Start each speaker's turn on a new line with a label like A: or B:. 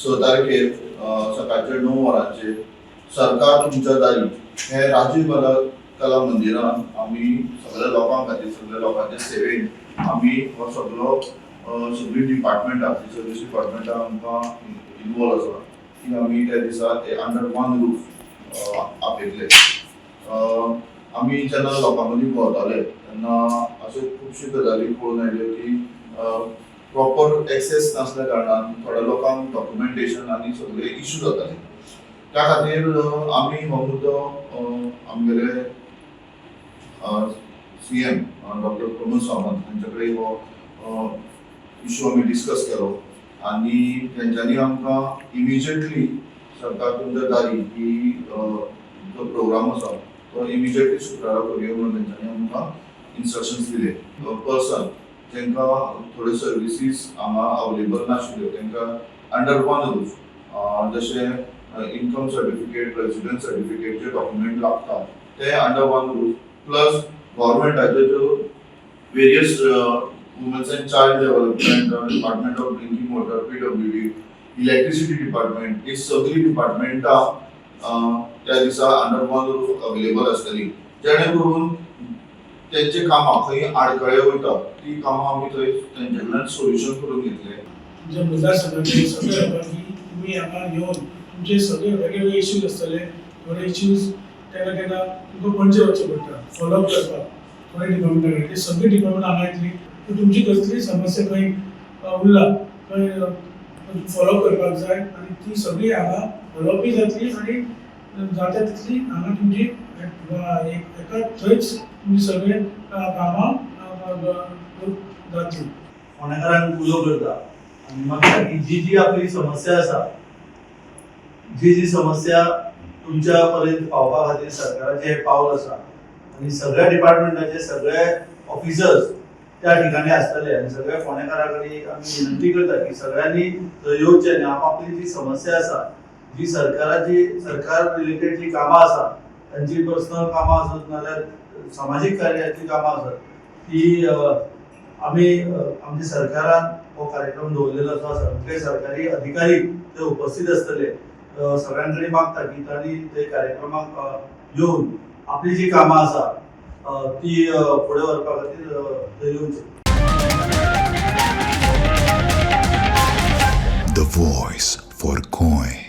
A: 6 तारखेर सकाळचे 9 वरांचेर सरकार तुमच्या दारी हे राजीव कला मंदिरान आमी सगळ्या लोकां खातीर सगळ्या लोकांच्या सेवेन आमी हो सगळी डिपार्टमेंटां सर्वीस डिपार्टमेंटां आमकां इनवॉल्व आसा की आमी त्या दिसा अंडर वन रूफ आपयतले. आमी जेन्ना लोकां मदीं भोंवताले तेन्ना अशे खुबशे गजाली पळोवन आयल्यो की प्रॉपर एक्सेस नासल्या कारणान थोड्या लोकांक डॉक्युमेंटेशन आनी सगळे इश्यू जाताले. त्या खातीर आमी हो मुद्दो आमगेले CM डॉक्टर प्रमोद सावंत हांचे कडेन हो इश्यू आमी डिस्कस केलो आनी तेंच्यांनी आमकां इमिजिएटली सरकार तुमच्या दारी की जो प्रोग्राम आसा तो इमिजिएटली शुक्रारा करूया म्हणून तेंच्यांनी आमकां इन्स्ट्रक्शन्स दिले. पर्सन जेंकां थोड्यो सर्विसीस हांगा अवेलेबल नाशिल्ल्यो तेंकां अंडर वन रूफ जशे इनकम सर्टिफिकेट रेसिडेंस सर्टिफिकेट जे डॉक्युमेंट लागता ते अंडर वन रूफ प्लस गव्हर्मेंटाचे ज्यो various women's and child development department of drinking water PWD electricity department ही सगळी डिपार्टमेंटां त्या दिसा अंडर वन रूफ अवेलेबल आसतली जेणे करून त्यांचे कामां खंय आडखळे वयता ती कामां आमी थंय तेंचे कडल्यान सोल्युशन करून घेतले.
B: जे मतदारसंघाचे सगळे लोकांनी तुम्ही हांगा येवन तुमचे सगळे वेगवेगळे इश्यूज आसतले थोडे इश्यूज केन्ना केन्ना तुमकां पणजे वचचें पडटा फॉलोअप करपाक थोडे डिपार्टमेंटा कडेन ते सगळे डिपार्टमेंट हांगा येतली तुमची कसली समस्या खंय उरला खंय फॉलोअप करपाक जाय आनी ती सगळी हांगा फॉलोअपय जातली आनी जाता तितली हांगा तुमची एका थंयच तुमची सगळे कामां जातली.
C: फोंडेकारांक उलो करता आनी म्हाका जी जी आपली समस्या आसा जी समस्या तुमच्या पर्यंत पावपा खातीर सरकाराचे हे पावल आसा आनी सगळ्या डिपार्टमेंटाचे सगळे ऑफिसर्स त्या ठिकाणी आसतले आनी सगळ्या फोंडेकारा कडेन आमी विनंती करता की सगळ्यांनी थंय येवचें आनी आपली जी समस्या आसा जी सरकार रिलेटेड जी कामां आसा तांची पर्सनल कामां आसत नाल्यार सामाजीक कार्याची कामां आसत ती आमी आमच्या सरकारान हो कार्यक्रम दवरलेलो आसा सगळे सरकारी अधिकारी ते उपस्थित आसतले. सगळ्यांकडे मागता की तांणी ते कार्यक्रमाक येवन आपली जी कामां आसा ती फुडें व्हरपा खातीर थंय येवचें.
D: The voice for Coin.